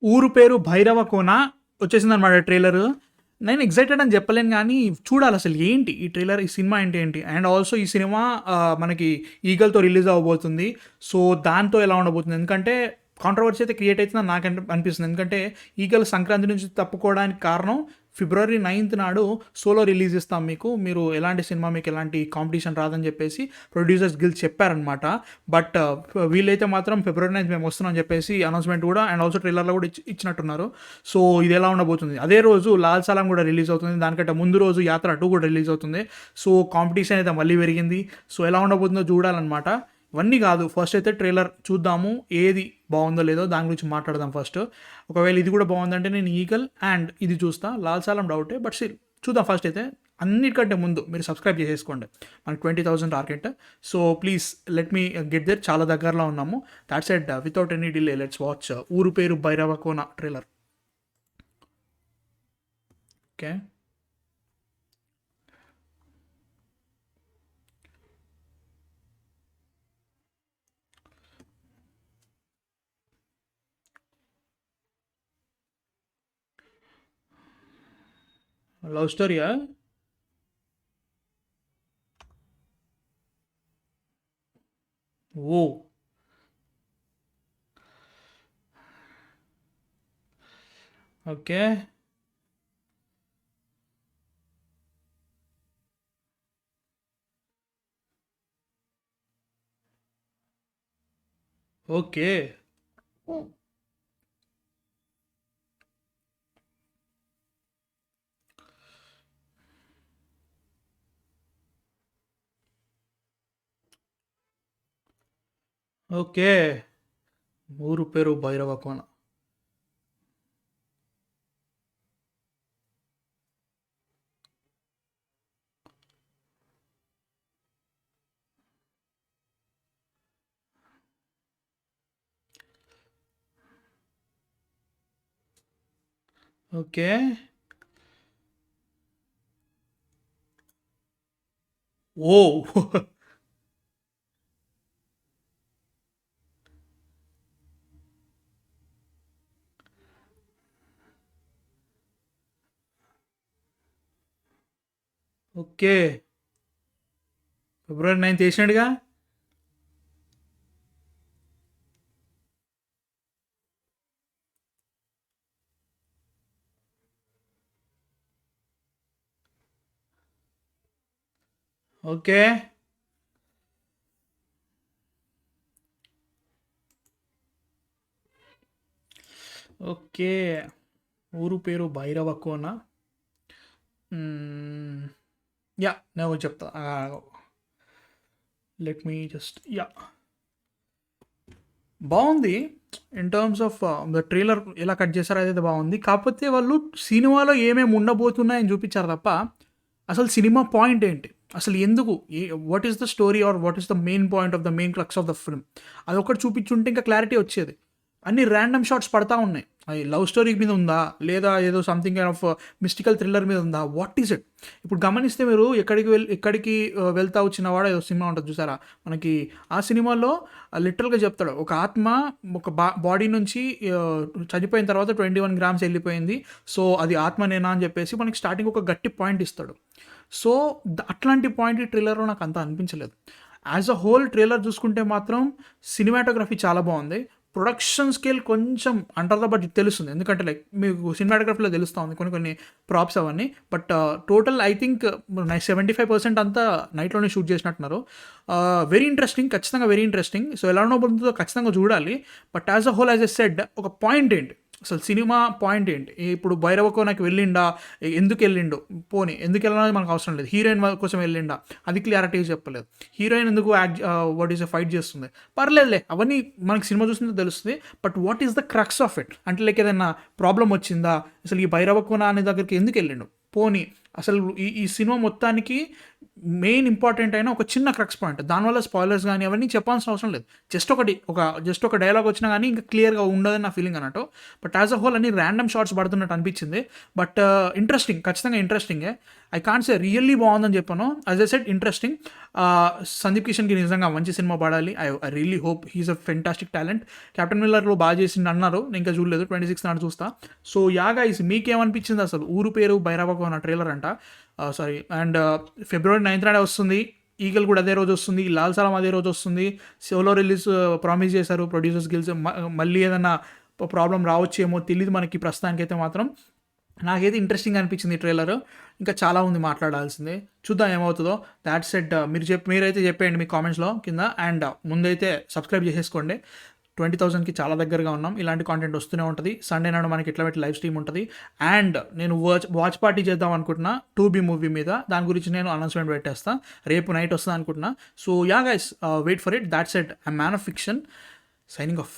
ఊరు పేరు భైరవ కోన వచ్చేసిందనమాట ట్రైలర్. నేను ఎక్సైటెడ్ అని చెప్పలేను గానీ, చూడాలి అసలు ఏంటి ఈ ట్రైలర్, ఈ సినిమా ఏంటి ఏంటి. అండ్ ఆల్సో ఈ సినిమా మనకి ఈగల్‌తో రిలీజ్ అవ్వబోతుంది. సో, దాంతో ఎలా ఉండబోతుంది. ఎందుకంటే కాంట్రోవర్సీ అయితే క్రియేట్ అవుతుందని నాకు అనిపిస్తుంది. ఎందుకంటే ఈగల్ సంక్రాంతి నుంచి తప్పుకోవడానికి కారణం ఫిబ్రవరి 9th నాడు సోలో రిలీజ్ ఇస్తాం మీకు. మీరు ఎలాంటి సినిమా మీకు ఎలాంటి కాంపిటీషన్ రాదని చెప్పేసి ప్రొడ్యూసర్స్ గిల్డ్ చెప్పారనమాట. బట్ వీళ్ళైతే మాత్రం ఫిబ్రవరి 9th మేము వస్తున్నాం అని చెప్పేసి అనౌన్స్మెంట్ కూడా అండ్ ఆల్సో ట్రైలర్లో కూడా ఇచ్చినట్టున్నారు. సో ఇది ఎలా ఉండబోతుంది. అదే రోజు లాల్ సలాం కూడా రిలీజ్ అవుతుంది. దానికంటే ముందు రోజు యాత్ర 2 కూడా రిలీజ్ అవుతుంది. సో కాంపిటీషన్ అయితే మళ్ళీ పెరిగింది. సో ఎలా ఉండబోతుందో చూడాలన్నమాట. ఇవన్నీ కాదు, ఫస్ట్ అయితే ట్రైలర్ చూద్దాము, ఏది బాగుందో లేదో దాని గురించి మాట్లాడదాం ఫస్ట్. ఒకవేళ ఇది కూడా బాగుందంటే నేను ఈగల్ అండ్ ఇది చూస్తా. లాల్ సాలం డౌటే, బట్ స్టిల్ చూద్దాం. ఫస్ట్ అయితే అన్నిటికంటే ముందు మీరు సబ్స్క్రైబ్ చేసేసుకోండి, మనకి 20,000 target. So please let me get there, చాలా దగ్గరలో ఉన్నాము. That said without any delay let's watch Ooru Peru Bhairava Kona trailer. Okay, love స్టోరీయా? Oh, okay, okay, okay. Ooru Peru Bhairava Kona. Okay, oh. Okay, February 9th వేసినాడుగా. Okay, okay. Ooru Peru Bhairava Kona. Yeah, నేను చెప్తా. లెట్ మీ జస్ట్, యా, బాగుంది. In terms of the trailer ఎలా cut చేశారో అదైతే బాగుంది. కాకపోతే వాళ్ళు సినిమాలో ఏమేమి ఉండబోతున్నాయని చూపించారు తప్ప అసలు సినిమా పాయింట్ ఏంటి, అసలు ఎందుకు, what is the story or what is the main point of the main clerks of the film, అదొకటి చూపించుంటే ఇంకా క్లారిటీ వచ్చేది. అన్ని ర్యాండమ్ షాట్స్ పడతా ఉన్నాయి. అది లవ్ స్టోరీ మీద ఉందా, లేదా ఏదో something kind of mystical thriller మీద ఉందా, వాట్ ఈస్ ఇట్. ఇప్పుడు గమనిస్తే మీరు ఎక్కడికి వెళ్తా వచ్చినవాడు ఏదో సినిమా ఉంటుంది చూసారా మనకి. ఆ సినిమాలో లిటరల్గా చెప్తాడు, ఒక ఆత్మ ఒక బాడీ నుంచి చనిపోయిన తర్వాత 21 grams వెళ్ళిపోయింది. సో అది ఆత్మనేనా అని చెప్పేసి మనకి స్టార్టింగ్ ఒక గట్టి పాయింట్ ఇస్తాడు. సో అట్లాంటి పాయింట్ ఈ ట్రైలర్లో నాకు అంత అనిపించలేదు. యాజ్ అ హోల్ ట్రైలర్ చూసుకుంటే మాత్రం సినిమాటోగ్రఫీ చాలా బాగుంది. ప్రొడక్షన్ స్కేల్ కొంచెం అండర్ ద బడ్జెట్ తెలుస్తుంది, ఎందుకంటే లైక్ మీకు సినిమాటోగ్రఫీలో తెలుస్తూ ఉంది కొన్ని ప్రాప్స్ అవన్నీ. బట్ టోటల్ ఐ థింక్ 75% అంతా నైట్లోనే షూట్ చేసినట్టున్నారు. వెరీ ఇంట్రెస్టింగ్, ఖచ్చితంగా వెరీ ఇంట్రెస్టింగ్. సో ఎలా ఉండబోతుందో ఖచ్చితంగా చూడాలి. But as a whole as a said, ఒక పాయింట్ ఏంటి అసలు, సినిమా పాయింట్ ఏంటి. ఇప్పుడు భైరవ కోనకి వెళ్ళిండా, ఎందుకు వెళ్ళిండు, పోనీ ఎందుకు వెళ్ళినా మనకు అవసరం లేదు. హీరోయిన్ కోసం వెళ్ళిండా, అది క్లారిటీగా చెప్పలేదు. హీరోయిన్ ఎందుకు వాట్ ఈస్ ఫైట్ చేస్తుంది, పర్లేదులే, అవన్నీ మనకి సినిమా చూస్తుంటే తెలుస్తుంది. But what is the crux of it అంటే, లైక్ ఏదైనా ప్రాబ్లం వచ్చిందా, అసలు ఈ భైరవ కోన అనే దగ్గరికి ఎందుకు వెళ్ళిండు, పోనీ అసలు ఈ సినిమా మొత్తానికి మెయిన్ ఇంపార్టెంట్ అయిన ఒక చిన్న క్రక్స్ పాయింట్, దానివల్ల స్పాయిలర్స్ కానీ అవన్నీ చెప్పాల్సిన అవసరం లేదు. జస్ట్ ఒక డైలాగ్ వచ్చినా కానీ ఇంకా క్లియర్గా ఉండదని నా ఫీలింగ్ అన్నట్టు. బట్ యాజ్ అ హోల్ అన్ని ర్యాండమ్ షార్ట్స్ పడుతున్నట్టు అనిపించింది. బట్ ఇంట్రెస్టింగ్, ఖచ్చితంగా ఇంట్రెస్టింగే. ఐ కాంట్ సే రియల్లీ బాగుందని చెప్పాను, as I said interesting. Sandeep కిషన్కి నిజంగా మంచి సినిమా పడాలి. I really hope. He's a fantastic talent. Captain మిల్లర్లో బాగా చేసింది అన్నారు, నేను ఇంకా చూడలేదు, 26 నాడు చూస్తా. సో యా గైస్, మీకేమనిపించింది అసలు? ఊరు పేరు భైరవకు అన్న ట్రైలర్ అంట, సారీ, అండ్ February 9th నాడే వస్తుంది. ఈగల్ కూడా అదే రోజు వస్తుంది, లాల్ సలాం అదే రోజు వస్తుంది. సోలో రిలీజ్ ప్రామిస్ చేశారు ప్రొడ్యూసర్స్ గిల్స్. మళ్ళీ ఏదన్నా ప్రాబ్లం రావచ్చేమో తెలియదు మనకి. ప్రస్తుతానికైతే మాత్రం నాకైతే ఇంట్రెస్టింగ్ అనిపించింది ఈ ట్రైలర్. ఇంకా చాలా ఉంది మాట్లాడాల్సిందే, చూద్దాం ఏమవుతుందో. దాట్ సెడ్, మీరైతే చెప్పేయండి మీ కామెంట్స్లో కింద. అండ్ ముందైతే సబ్స్క్రైబ్ చేసేసుకోండి. 20,000కి చాలా దగ్గరగా ఉన్నాం. ఇలాంటి కాంటెంట్ వస్తూనే ఉంటుంది. సండే నాడు మనకి ఇట్లా పెట్టి లైవ్ స్ట్రీమ్ ఉంటుంది. అండ్ నేను వాచ్ పార్టీ చేద్దాం అనుకుంటున్నా 2B మూవీ మీద. దాని గురించి నేను అనౌన్స్మెంట్ పెట్టేస్తా, రేపు నైట్ వస్తుంది అనుకుంటున్నా. So yeah guys, wait for it. That's it. I man of fiction, signing of.